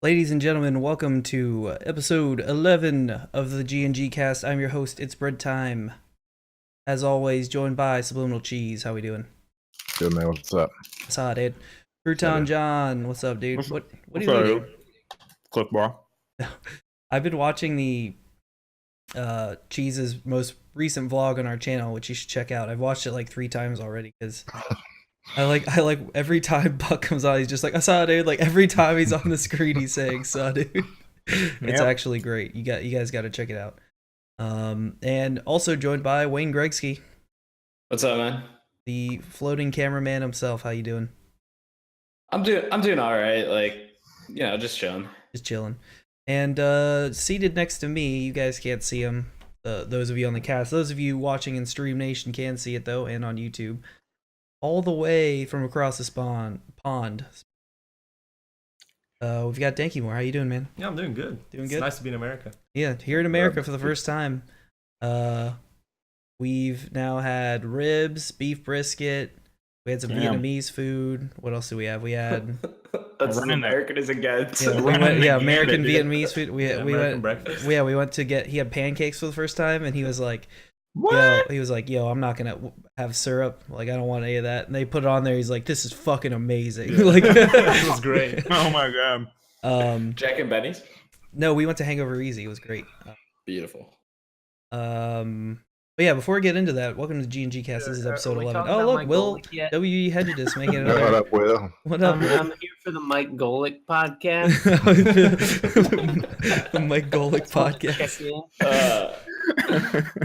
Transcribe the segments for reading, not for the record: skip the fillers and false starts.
Ladies and gentlemen, welcome to episode 11 of the G&G cast. I'm your host, it's bread time. As always, joined by Subliminal Cheese. How we doing? Good, man. What's up? What's up, dude? Crouton John, what's up, dude? What are you eating? Cliff bar. I've been watching the Cheese's most recent vlog on our channel, which you should check out. I've watched it like 3 times already because I like every time Buck comes on, he's just like, I saw it, dude. Like every time he's on the screen, he's saying, "Saw, dude." It's actually great. You guys got to check it out. And also joined by Wayne Gregsky. What's up, man? The floating cameraman himself. How you doing? I'm doing all right. Like, just chilling. Just chilling. And seated next to me, you guys can't see him. Those of you on the cast, those of you watching in Stream Nation can see it though, and on YouTube. All the way from across the pond. We've got Dankymore. How you doing, man? Yeah, I'm doing good. Doing good. good. Nice to be in America. Yeah, here in America for the first time. We've now had ribs, beef brisket. We had some Vietnamese food. What else do we have? We had that's American is against. Yeah, American Vietnamese food. We went breakfast. Yeah, we went to get. He had pancakes for the first time, and he was like, What? He was like, "Yo, I'm not gonna have syrup. Like, I don't want any of that." And they put it on there. He's like, "This is fucking amazing." Yeah. Like, it was great. Oh my god. Jack and Benny's. No, we went to Hangover Easy. It was great. Beautiful. But yeah, before we get into that, welcome to the G&G cast. This is episode 11. Oh, look, Will W. Hedges making it. What up, Will? What up? I'm here for the Mike Golick podcast. The Mike Golick podcast.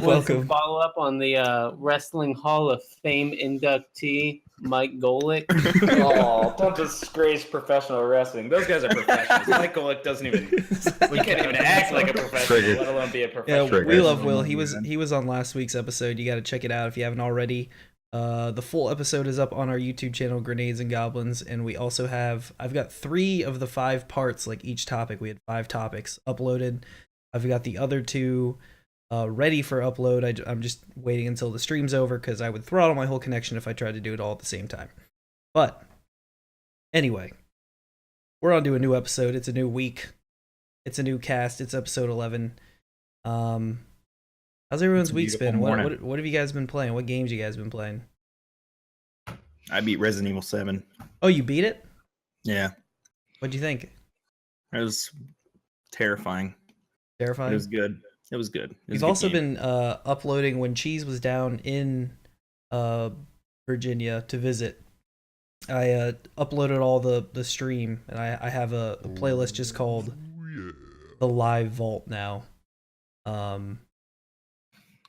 Welcome. Follow up on the Wrestling Hall of Fame inductee, Mike Golick. Oh, don't disgrace professional wrestling. Those guys are professionals. Mike Golick doesn't even. He can't even act like a professional, let alone be a professional. Yeah, we love Will. He was on last week's episode. You got to check it out if you haven't already. The full episode is up on our YouTube channel, Grenades and Goblins, and we also I've got 3 of the 5 parts, like each topic. We had 5 topics uploaded. I've got the other 2 ready for upload. I'm just waiting until the stream's over because I would throttle my whole connection if I tried to do it all at the same time. But anyway, we're on to a new episode. It's a new week. It's a new cast. It's episode 11. How's everyone's week been? What have you guys been playing? What games you guys been playing? I beat Resident Evil 7. Oh, you beat it? Yeah. What'd you think? It was terrifying. Terrifying? It was good. It was good. We've also been uploading when Cheese was down in Virginia to visit. I uploaded all the stream, and I have a playlist just called The Live Vault now.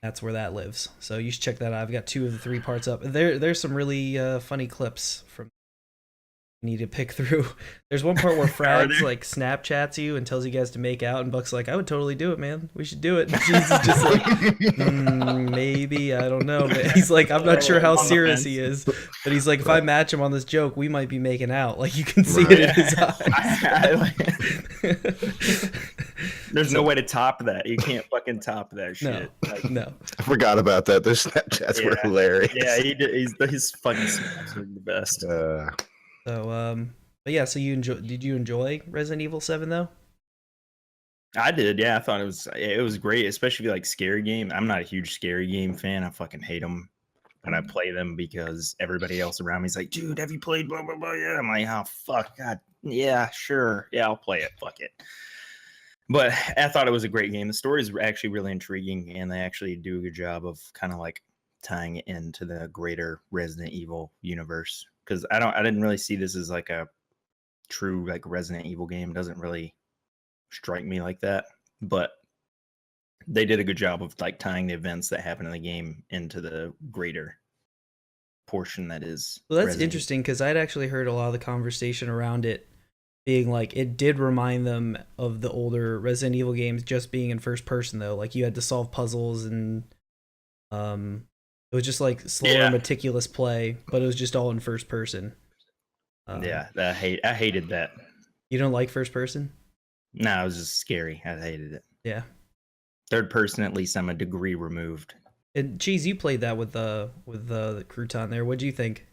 That's where that lives. So you should check that out. I've got 2 of the 3 parts up. There's some really funny clips from you need to pick through. There's one part where Frags like Snapchats you and tells you guys to make out, and Buck's like, "I would totally do it, man. We should do it." And Cheese is just like, maybe, I don't know. But he's like, I'm not sure how serious he is, but he's like, if I match him on this joke, we might be making out. Like, you can see it in his eyes. There's no way to top that. You can't fucking top that shit. No. I forgot about that. Those Snapchats were hilarious. Yeah, his fucking snaps are the best. So, but yeah, so did you enjoy Resident Evil 7 though? I did, yeah. I thought it was great, especially like scary game. I'm not a huge scary game fan. I fucking hate them, but I play them because everybody else around me is like, "Dude, have you played blah blah blah?" Yeah, I'm like, "Oh fuck, God, yeah, sure, yeah, I'll play it. Fuck it." But I thought it was a great game. The story is actually really intriguing, and they actually do a good job of kind of like tying it into the greater Resident Evil universe. Because I didn't really see this as like a true like Resident Evil game. It doesn't really strike me like that. But they did a good job of like tying the events that happen in the game into the greater portion that is. Well, that's interesting because I'd actually heard a lot of the conversation around it being like it did remind them of the older Resident Evil games, just being in first person though. Like you had to solve puzzles and it was just like slower, meticulous play, but it was just all in first person. I hated that. You don't like first person? No, it was just scary. I hated it. Yeah. Third person, at least I'm a degree removed. And Cheese, you played that with the crouton there. What do you think?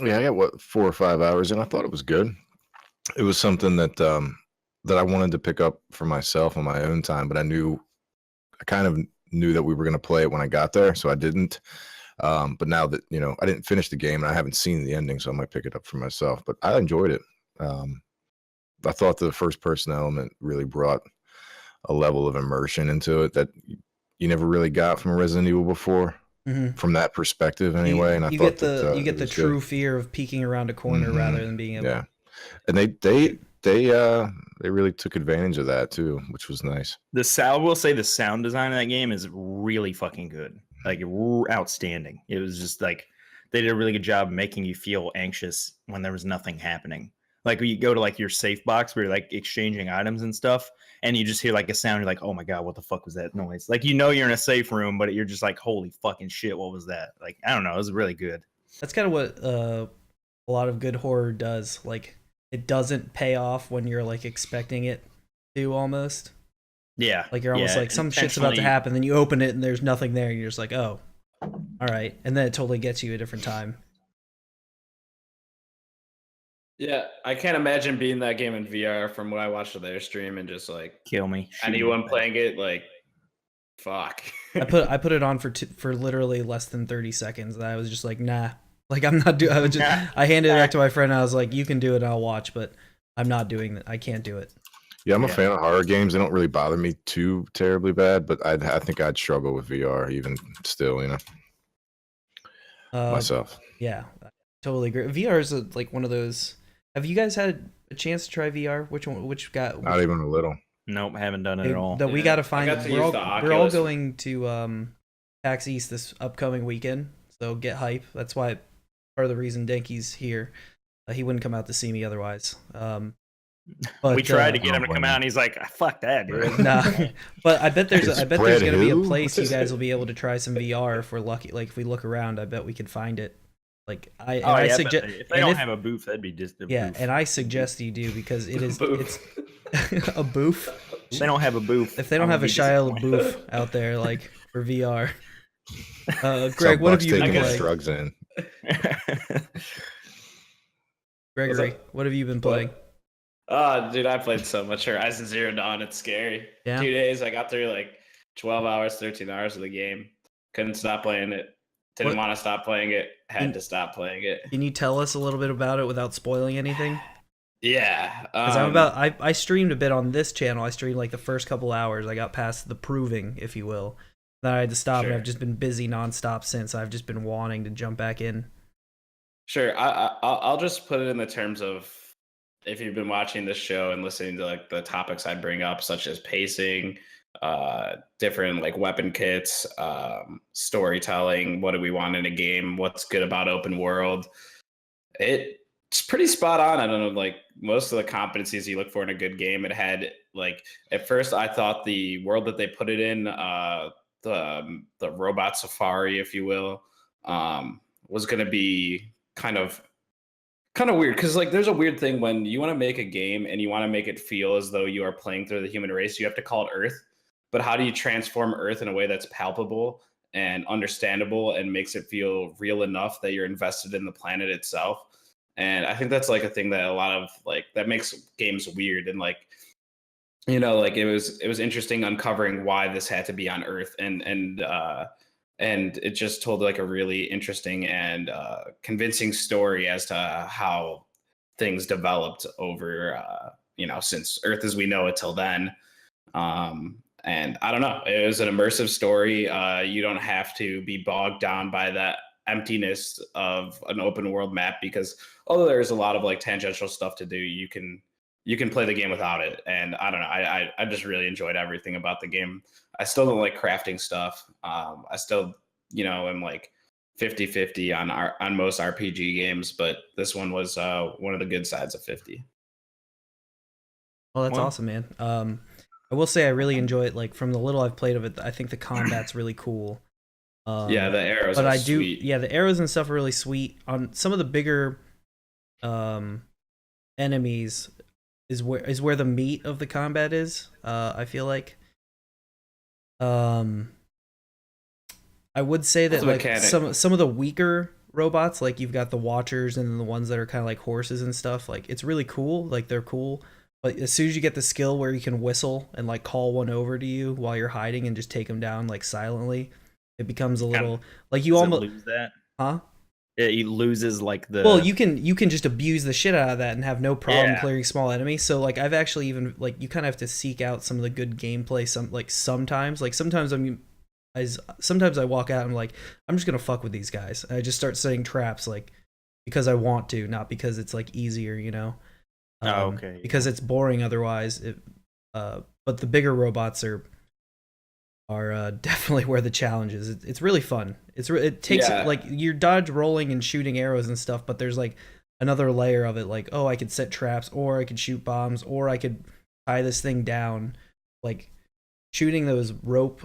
Yeah, I got 4 or 5 hours, and I thought it was good. It was something that that I wanted to pick up for myself on my own time, but I kind of knew that we were going to play it when I got there, so I didn't. But now that, I didn't finish the game and I haven't seen the ending, so I might pick it up for myself. But I enjoyed it. I thought the first person element really brought a level of immersion into it that you never really got from Resident Evil before, from that perspective anyway. And I thought you get the true fear of peeking around a corner rather than being able. Yeah, and they really took advantage of that too, which was nice. I will say the sound design of that game is really fucking good, like outstanding. It was just like they did a really good job making you feel anxious when there was nothing happening. Like when you go to like your safe box where you're like exchanging items and stuff, and you just hear like a sound, you're like, oh my god, what the fuck was that noise? Like you're in a safe room, but you're just like, holy fucking shit, what was that? Like I don't know, it was really good. That's kind of what a lot of good horror does. Like it doesn't pay off when you're like expecting it to almost. Yeah. Like you're almost like some shit's about to happen, then you open it and there's nothing there, and you're just like, oh, all right, and then it totally gets you a different time. Yeah, I can't imagine being that game in VR from what I watched of their stream and just like kill me. Anyone playing it, like, fuck. I put it on for literally less than 30 seconds, and I was just like, nah, like I'm not doing. I handed it back to my friend. And I was like, you can do it, I'll watch, but I'm not doing that. I can't do it. Yeah, I'm a fan of horror games. They don't really bother me too terribly bad, but I think I'd struggle with VR even still, myself. Yeah, I totally agree. VR is like one of those. Have you guys had a chance to try VR? Not even a little. Nope, haven't done it at all. We got to find. We're all going to PAX East this upcoming weekend, so get hype. That's why part of the reason Denky's here. He wouldn't come out to see me otherwise. But we tried to get him to come out, and he's like, "Fuck that, dude." Nah, but I bet there's going to be a place you guys will be able to try some VR if we're lucky. Like if we look around, I bet we could find it. Like I suggest if they don't have a booth, that'd be just a booth. And I suggest you do because it's a booth. They don't have a booth. If they don't have a Shia LaBeouf out there like for VR. Greg, what have you been playing? Drugs in. Gregory, what have you been playing? Dude, I played so much Horizon Zero Dawn. It's scary. Yeah. 2 days, I got through like 12 hours, 13 hours of the game. Couldn't stop playing it. Didn't want to stop playing it. Had to stop playing it. Can you tell us a little bit about it without spoiling anything? Yeah. Because I streamed a bit on this channel. I streamed like the first couple hours. I got past the proving, if you will. Then I had to stop, and I've just been busy nonstop since. I've just been wanting to jump back in. Sure. I'll just put it in the terms of if you've been watching this show and listening to like the topics I bring up, such as pacing, different like weapon kits, storytelling, what do we want in a game, what's good about open world. It's pretty spot on. I don't know, like most of the competencies you look for in a good game. It had like at first I thought the world that they put it in, the robot safari, if you will, was going to be kind of weird, because like there's a weird thing when you want to make a game and you want to make it feel as though you are playing through the human race. You have to call it Earth, but how do you transform Earth in a way that's palpable and understandable and makes it feel real enough that you're invested in the planet itself? And I think that's like a thing that a lot of like that makes games weird. And like, like it was interesting uncovering why this had to be on Earth, and it just told like a really interesting and convincing story as to how things developed over, since Earth as we know it till then. And I don't know, it was an immersive story. You don't have to be bogged down by that emptiness of an open world map, because although there's a lot of like tangential stuff to do, you can play the game without it. And I don't know, I just really enjoyed everything about the game. I still don't like crafting stuff. I still, am like 50-50 on most RPG games, but this one was one of the good sides of 50. Well, that's awesome, man. I will say I really enjoy it. Like from the little I've played of it, I think the combat's really cool. Yeah, the arrows. But are sweet. Yeah, the arrows and stuff are really sweet. On some of the bigger enemies is where the meat of the combat is. I feel like. I would say that like some of the weaker robots, like you've got the Watchers and the ones that are kind of like horses and stuff. Like it's really cool. Like they're cool. But as soon as you get the skill where you can whistle and like call one over to you while you're hiding and just take them down like silently, it becomes a little like you Does it almost lose that. huh? It loses like the. Well, you can just abuse the shit out of that and have no problem Yeah. clearing small enemies. So like I've actually even like you kind of have to seek out some of the good gameplay. Sometimes I walk out and I'm like I'm just gonna fuck with these guys. And I just start setting traps like because I want to, not because it's like easier, you know. Okay. Because it's boring otherwise. But the bigger robots are definitely where the challenge is. It's really fun. It takes like you're dodge rolling and shooting arrows and stuff, but there's like another layer of it. Like, oh, I could set traps, or I could shoot bombs, or I could tie this thing down. Like shooting those rope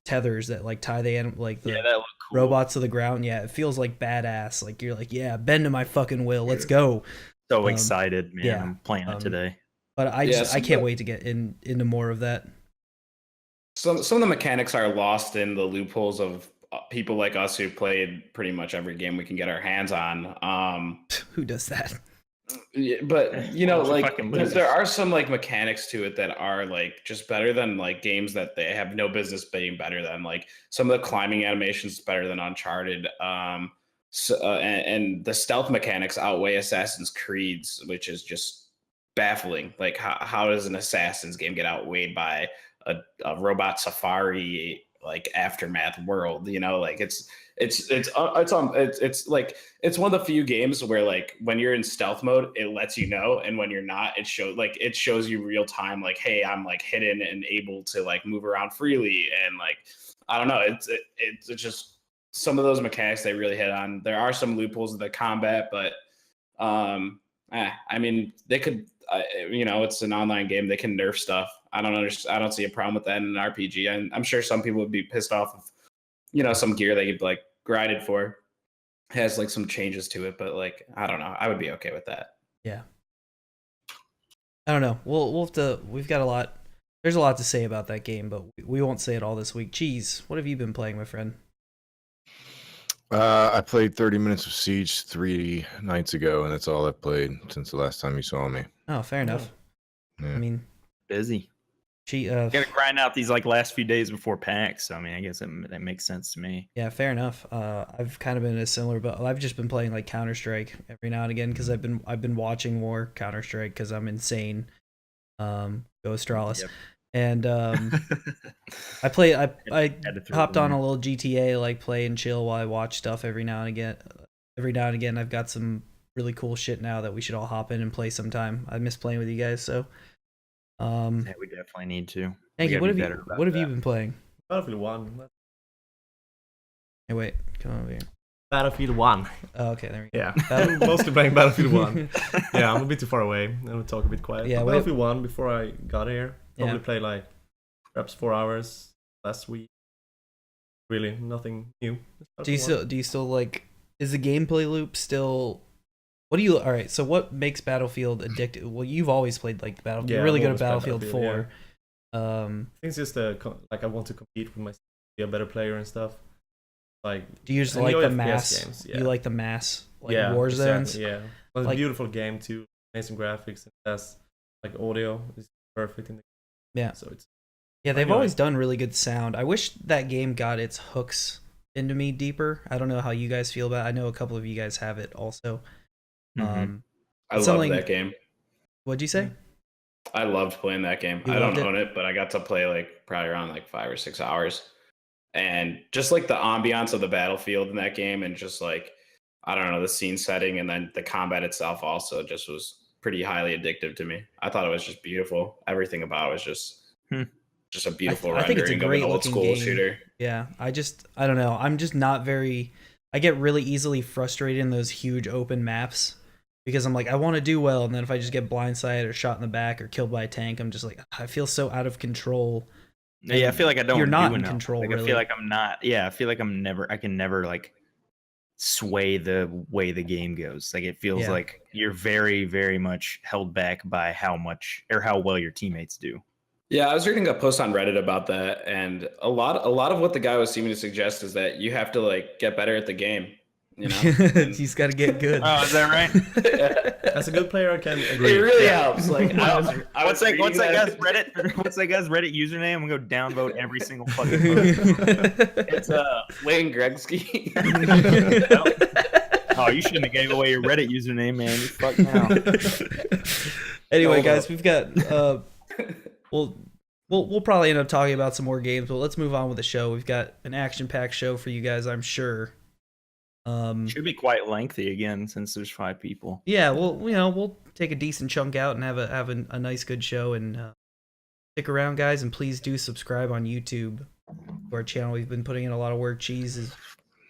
tethers that like tie the that looked cool. robots to the ground. Yeah, it feels like badass. Like you're like, yeah, bend to my fucking will. Let's go. So excited, man! yeah, I'm playing it today. But I can't wait to get into more of that. Some of the mechanics are lost in the loopholes of people like us who played pretty much every game we can get our hands on. Who does that? Yeah, but you know, like fucking losers. there are some like mechanics to it that are like just better than like games that they have no business being better than. Like some of the climbing animations better than Uncharted. And the stealth mechanics outweigh Assassin's Creed's, which is just baffling. Like how does an Assassin's game get outweighed by a robot safari like aftermath world? You know, like it's like it's one of the few games where like when you're in stealth mode it lets you know, and when you're not it shows you real time like, hey, I'm like hidden and able to like move around freely. And like I don't know, it's just some of those mechanics they really hit on. There are some loopholes of the combat, but I mean they could you know, it's an online game, they can nerf stuff. I don't see a problem with that in an RPG. And I'm sure some people would be pissed off of, you know, some gear they get like grinded for has like some changes to it, but like I don't know, I would be okay with that. Yeah. I don't know. We'll have to. We've got a lot. There's a lot to say about that game, but we won't say it all this week. Cheese, what have you been playing, my friend? I played 30 minutes of Siege 3 nights ago, and that's all I've played since the last time you saw me. Oh, fair enough. Yeah. I mean, Busy. gotta grind out these like last few days before PAX. So I mean, I guess that makes sense to me. Yeah, fair enough. I've kind of been in a similar, but I've just been playing like Counter-Strike every now and again because I've been watching more Counter-Strike because I'm insane. Go Astralis. Yep. And I hopped on a little GTA, like play and chill while I watch stuff every now and again. Every now and again, I've got some really cool shit now that we should all hop in and play sometime. I miss playing with you guys, so. Yeah, we definitely need to. Thank you. What have you been playing? Battlefield 1. Hey, wait, come over here. Battlefield 1. Oh, okay, there we go. Yeah, I'm mostly playing Battlefield 1. Yeah, I'm a bit too far away. I'm gonna talk a bit quiet. Yeah, Battlefield 1 before I got here. Probably Yeah. played like perhaps 4 hours last week. Really, nothing new. Do you still like? Is the gameplay loop still? What do you? All right. So what makes Battlefield addictive? Well, you've always played like Battlefield. Yeah, You're really I've good at always played Battlefield 4. I think it's just like I want to compete with myself, be a better player and stuff. Like, do you just I like enjoy the FPS mass? games, yeah. You like the mass, like yeah, war exactly, zones? yeah. Well, it's Like- a beautiful game too. Amazing graphics and that's like audio is perfect in the Yeah. So it's Yeah, they've enjoy always it. done really good sound. I wish that game got its hooks into me deeper. I don't know how you guys feel about it. I know a couple of you guys have it also. Mhm. I love Something- that game. What'd you say? I loved playing that game. You I don't loved it? own it, but I got to play like probably around like 5 or 6 hours. And just like the ambiance of the battlefield in that game, and just like, I don't know, the scene setting and then the combat itself also just was pretty highly addictive to me. I thought it was just beautiful. Everything about it was just a beautiful I think it's a rendering of an great old looking school game. shooter. Yeah, I don't know. I'm just not very. I get really easily frustrated in those huge open maps because I'm like, I want to do well, and then if I just get blindsided or shot in the back or killed by a tank, I'm just like, I feel so out of control. Yeah, I feel like I don't. You're not do in enough. control, Like, I really. feel like I'm not. Yeah, I feel like I can never like sway the way the game goes. Like it feels Yeah. like you're very, very much held back by how much or how well your teammates do. Yeah, I was reading a post on Reddit about that, and a lot of what the guy was seeming to suggest is that you have to like get better at the game. You know, He's got to get good. Oh, is that right? As a good player, I can agree. it really helps. Like, What's that guy's Reddit? What's that guy's Reddit username? I'm gonna go downvote every single fucking post. It's Wayne Gretzky. Oh, you shouldn't have gave away your Reddit username, man. You fucked now. Anyway, guys, we've got we'll probably end up talking about some more games, but let's move on with the show. We've got an action-packed show for you guys, I'm sure. Should be quite lengthy again since there's 5 people. Yeah, we'll take a decent chunk out and have a nice good show, and stick around, guys, and please do subscribe on YouTube to our channel. We've been putting in a lot of work.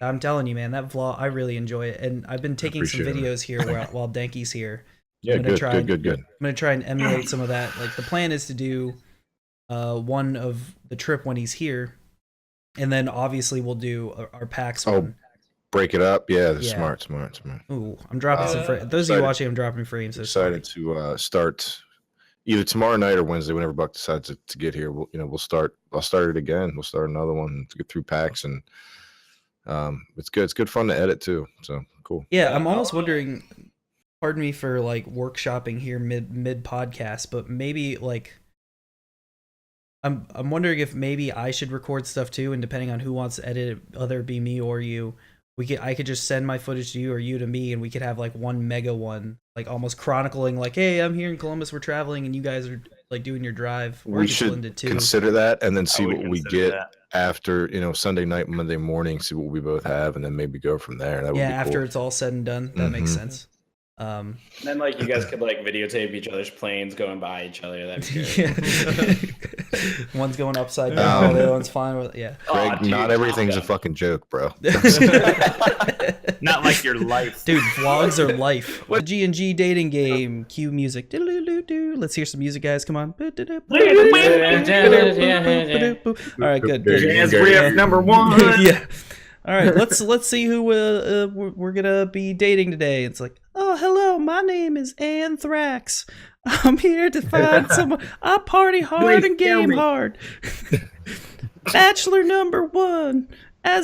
I'm telling you, man, that vlog, I really enjoy it, and I've been taking some videos here while Denki's here. Yeah, good. I'm gonna try and emulate some of that. Like, the plan is to do one of the trip when he's here, and then obviously we'll do our PAX one. Break it up, yeah. Smart. Ooh, I'm dropping some frames. Those of you watching, I'm dropping frames. Excited to start either tomorrow night or Wednesday, whenever Buck decides to get here. We'll start. I'll start it again. We'll start another one to get through PAX, and it's good. It's good fun to edit too. So cool. Yeah, I'm almost wondering. Pardon me for like workshopping here mid podcast, but maybe like I'm wondering if maybe I should record stuff too, and depending on who wants to edit it, whether it be me or you. I could just send my footage to you or you to me, and we could have like one mega one, like almost chronicling, like, hey, I'm here in Columbus, we're traveling, and you guys are like doing your drive. We should consider that, and then see what we get after, Sunday night, Monday morning, see what we both have, and then maybe go from there. That would be after cool. It's all said and done, that makes sense. And then like you guys could like videotape each other's planes going by each other. That'd be good. One's going upside down, the other one's flying with Craig, not everything's a fucking joke, bro. Not like your life, dude. Vlogs are life. What G&G dating game? Cue music. Let's hear some music, guys. Come on. All right, good. Jazz riff number 1. Yeah. All right, let's see who we're gonna be dating today. It's like, oh, hello, my name is Anthrax. I'm here to find someone. I party hard and game hard. Bachelor number 1. As